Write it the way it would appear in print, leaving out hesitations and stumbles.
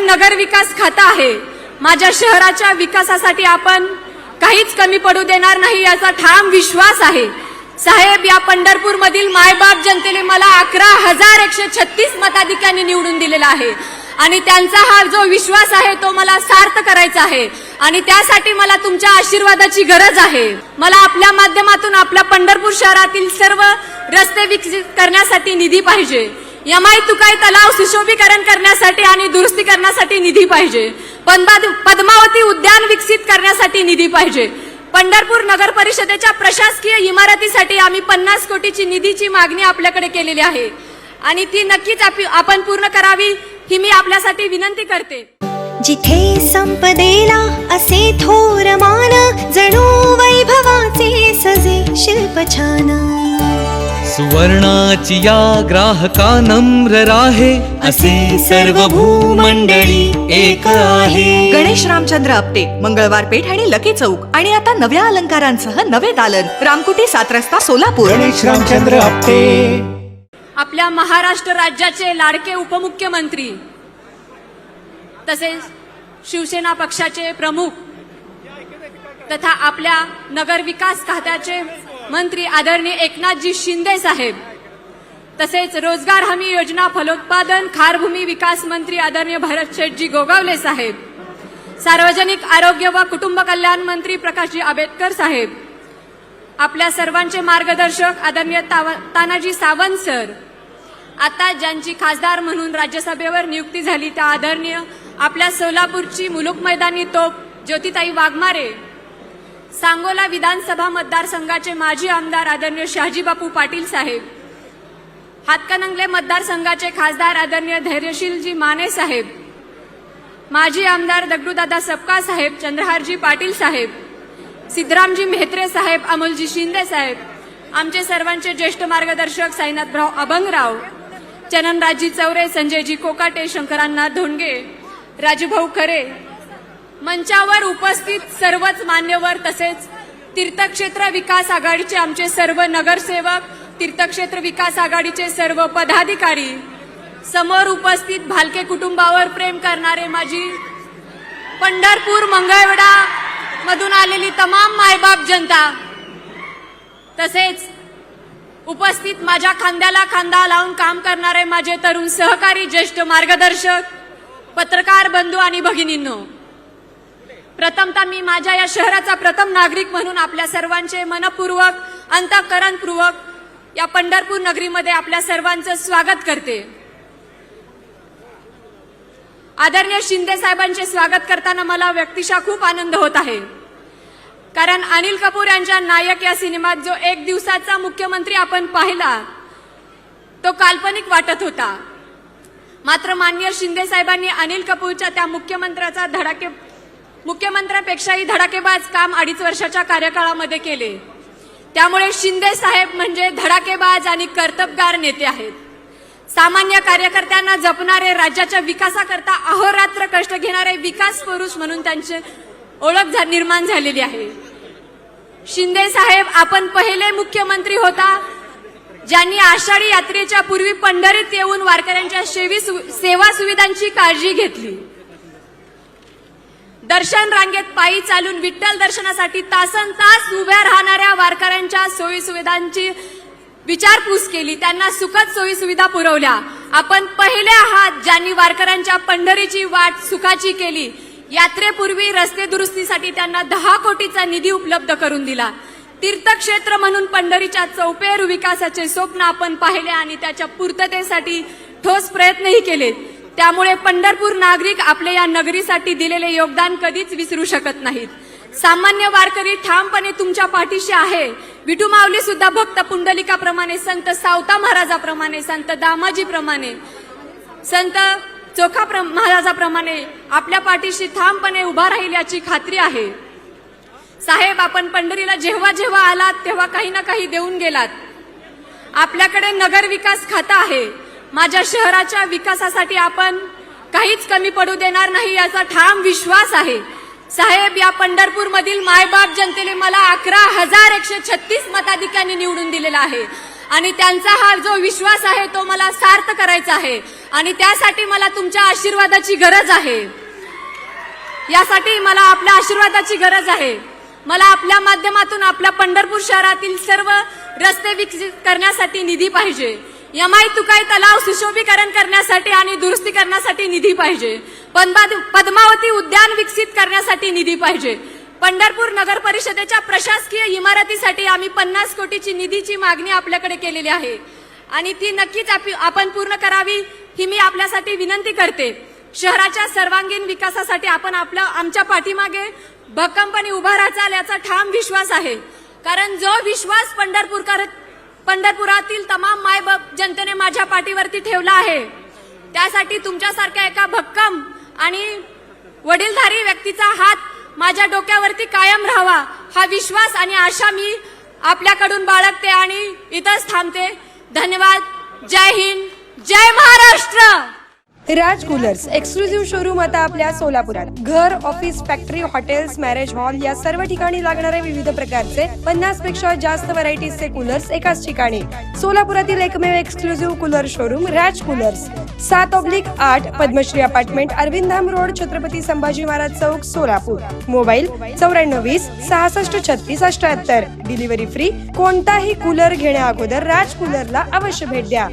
नगर विकास खातं आहे. माझ्या शहराच्या विकासासाठी आपण काहीच कमी पडू देणार नाही याचा ठाम विश्वास आहे. साहेब, या पंढरपूर मधील मायबाप जनतेने मला 11,136 मताधिक्याने निवडून दिलेला आहे आणि त्यांचा हा जो विश्वास आहे तो मला सार्थ करायचा आहे आणि त्यासाठी मला तुमच्या आशीर्वादाची गरज आहे. मला आपल्या माध्यमातून आपल्या पंढरपूर शहरातील सर्व रस्ते विकसित करण्यासाठी निधी पाहिजे. यमाई तुकाई तलाव सुशोभीकरण करण्यासाठी आणि दुरुस्ती करण्यासाठी निधी पाहिजे. पद्मावती उद्यान विकसित करण्यासाठी निधी पाहिजे. पंढरपूर नगर परिषदेच्या प्रशासकीय इमारतीसाठी आम्ही 50 कोटीची निधीची मागणी आपल्याकडे केलेली आहे आणि ती नक्कीच आपण पूर्ण करावी ही मी आपल्यासाठी विनंती करते. जिथे संपदेला असे थोर मान, जणू वैभवाचे सजे शिल्प छान. सुवर्णाची या ग्राहका नम्र राहे, असे सर्व भूमंडळी एक आहे. गणेश रामचंद्र आपटे, मंगळवार पेठ आणि लकी चौक आणि आता नव्या अलंकारांसह नवे दालन, रामकुटी 7 रस्ता सोलापूर. गणेश रामचंद्र आपटे. आपल्या महाराष्ट्र राज्याचे लाडके उपमुख्यमंत्री तसेच शिवसेना पक्षाचे प्रमुख तथा आपल्या नगर विकास खात्याचे मंत्री आदरणीय एकनाथजी शिंदे साहेब, तसेच रोजगार हमी योजना फलोत्पादन खारभूमी विकास मंत्री आदरणीय भरत शेठजी गोगावले साहेब, सार्वजनिक आरोग्य व कुटुंब कल्याण मंत्री प्रकाशजी आंबेडकर साहेब, आपल्या सर्वांचे मार्गदर्शक आदरणीय तानाजी सावंत सर, आता ज्यांची खासदार म्हणून राज्यसभेवर नियुक्ती झाली त्या आदरणीय आपल्या सोलापूरची मुलुक मैदानी तोप ज्योतिताई वाघमारे, सांगोला विधानसभा मतदारसंघाचे माजी आमदार आदरणीय शहाजीबापू पाटील साहेब, हातकणंगले मतदारसंघाचे खासदार आदरणीय धैर्यशीलजी माने साहेब, माजी आमदार दगडूदादा सपकाळ साहेब, चंद्रहारजी पाटील साहेब, सिद्धरामजी मेहत्रे साहेब, अमोलजी शिंदे साहेब, आमचे सर्वांचे ज्येष्ठ मार्गदर्शक साईनाथराव अभंगराव, चननराजजी चौरे, संजयजी कोकाटे, शंकरांना धोंडगे, राजूभाऊ खरे, मंचावर उपस्थित सर्वच मान्यवर तसेच तीर्थक्षेत्र विकास आघाडीचे आमचे सर्व नगरसेवक, तीर्थक्षेत्र विकास आघाडीचे सर्व पदाधिकारी, समोर उपस्थित भालके कुटुंबावर प्रेम करणारे माझी पंढरपूर मंगळवेढा मधून आलेली तमाम मायबाप जनता, तसेच उपस्थित माझ्या खांद्याला खांदा लावून काम करणारे माझे तरुण सहकारी, ज्येष्ठ मार्गदर्शक, पत्रकार बंधू आणि भगिनींनो, प्रथमतः मी माझ्या या शहराचा प्रथम नागरिक म्हणून आपल्या सर्वांचे मनपूर्वक अंतःकरणपूर्वक या पंढरपूर नगरीमध्ये आपल्या सर्वांचं स्वागत करते. आदरणीय शिंदे साहेबांचे स्वागत करताना मला व्यक्तिशः खूप आनंद होत आहे, कारण अनिल कपूर यांच्या नायक या सिनेमात जो एक दिवसाचा मुख्यमंत्री आपण पाहिला तो काल्पनिक वाटत होता. मात्र माननीय शिंदे साहेबांनी अनिल कपूरच्या त्या मुख्यमंत्र्यापेक्षाही धडाकेबाज काम 2.5 वर्षाच्या कार्यकाळामध्ये केले. त्यामुळे शिंदे साहेब म्हणजे धडाकेबाज आणि कर्तबगार नेते आहेत. सामान्य कार्यकर्त्यांना जपणारे, राज्याच्या विकासाकरता अहोरात्र कष्ट घेणारे विकास पुरुष म्हणून त्यांची ओळख निर्माण झालेली आहे. शिंदे साहेब आपण पहिले मुख्यमंत्री होता ज्यांनी आषाढी यात्रेच्या पूर्वी पंढरीत येऊन वारकऱ्यांच्या सेवा सुविधांची काळजी घेतली. दर्शन रांगेत पायी चालून विठ्ठल दर्शनासाठी तासनतास उभ्या राहणाऱ्या वारकऱ्यांच्या सोयी सुविधांची विचारपूस केली, त्यांना सुखद सोयी सुविधा पुरवल्या. आपण पहिले आहात ज्यांनी वारकऱ्यांच्या पंढरीची वाट सुखाची केली. यात्रेपूर्वी रस्ते दुरुस्तीसाठी त्यांना 10 कोटीचा निधी उपलब्ध करून दिला. तीर्थक्षेत्र म्हणून पंढरीच्या चौपेर विकासाचे स्वप्न आपण पाहिले आणि त्याच्या पूर्ततेसाठी ठोस प्रयत्नही केलेत. त्यामुळे पंढरपूर नागरिक आपल्या या नगरीसाठी दिलेले योगदान कधीच विसरू शकत नाहीत. सामान्य वारकरी ठामपणे तुमच्या पाठीशी आहे. विठू माऊली सुद्धा भक्त पुंडलिकाप्रमाणे, संत सावता महाराजाप्रमाणे, संत दामाजीप्रमाणे, संत चोखा महाराजाप्रमाणे आपल्या पाठीशी ठामपणे उभा राहील याची खात्री आहे. साहेब, आपण पंढरीला जेव्हा जेव्हा आलात तेव्हा काही ना काही देऊन गेलात. आपल्याकडे नगर विकास खातं आहे. माझ्या शहराच्या विकासासाठी आपण काहीच कमी पडू देणार नाही याचा ठाम विश्वास आहे. साहेब, या पंढरपूर मधील मायबाप जनतेने मला 11,136 मताधिक्याने निवडून दिलेला आहे आणि त्यांचा हा जो विश्वास आहे तो मला सार्थ करायचा आहे आणि त्यासाठी मला तुमच्या आशीर्वादाची गरज आहे. यासाठी मला आपल्या आशीर्वादाची गरज आहे. मला आपल्या माध्यमातून आपल्या पंढरपूर शहरातील सर्व रस्ते विकसित करण्यासाठी निधी पाहिजे. यमाई तुकाई तलाव सुशोभीकरण करण्यासाठी आणि दुरुस्ती करण्यासाठी निधी पाहिजे. पद्मावती उद्यान विकसित करण्यासाठी निधी पाहिजे. पंढरपूर नगर परिषदेच्या प्रशासकीय इमारतीसाठी आम्ही 50 कोटीची निधीची मागणी आपल्याकडे केलेली आहे आणि ती नक्कीच आपण पूर्ण करावी ही मी आपल्यासाठी विनंती करते. शहराच्या सर्वांगीण विकासासाठी आपण आमच्या पाठीमागे भक्कमपणे उभा राहाल याचा ठाम विश्वास आहे. कारण जो विश्वास पंढरपुरातील तमाम मायबाप जनतेने माझ्या पाठीवरती ठेवला आहे त्यासाठी तुमच्यासारख्या एका भक्कम आणि वडीलधारी व्यक्तीचा हात माझ्या डोक्यावरती कायम राहावा हा विश्वास आणि आशा मी आपल्याकडून बाळगते आणि इथंच थांबते. धन्यवाद. जय हिंद, जय महाराष्ट्र. राज कूलर्स एक्सक्लुझिव्ह शोरूम आता आपल्या सोलापुरात. घर, office, factory, hotels, marriage hall या सर्व ठिकाणी लागणारे विविध प्रकारचे 50 पेक्षा जास्त व्हरायटीजचे कूलर्स एकाच ठिकाणी. सोलापुरातील एकमेव exclusive cooler showroom Raj coolers. 7/8 Padmashri apartment, Arvindam road, Chhatrapati Sambhaji Maharaj चौक, सोलापूर. मोबाईल 9420 66 36 78. Delivery free. कोणताही कूलर घेण्या अगोदर राज कूलरला अवश्य भेट द्या.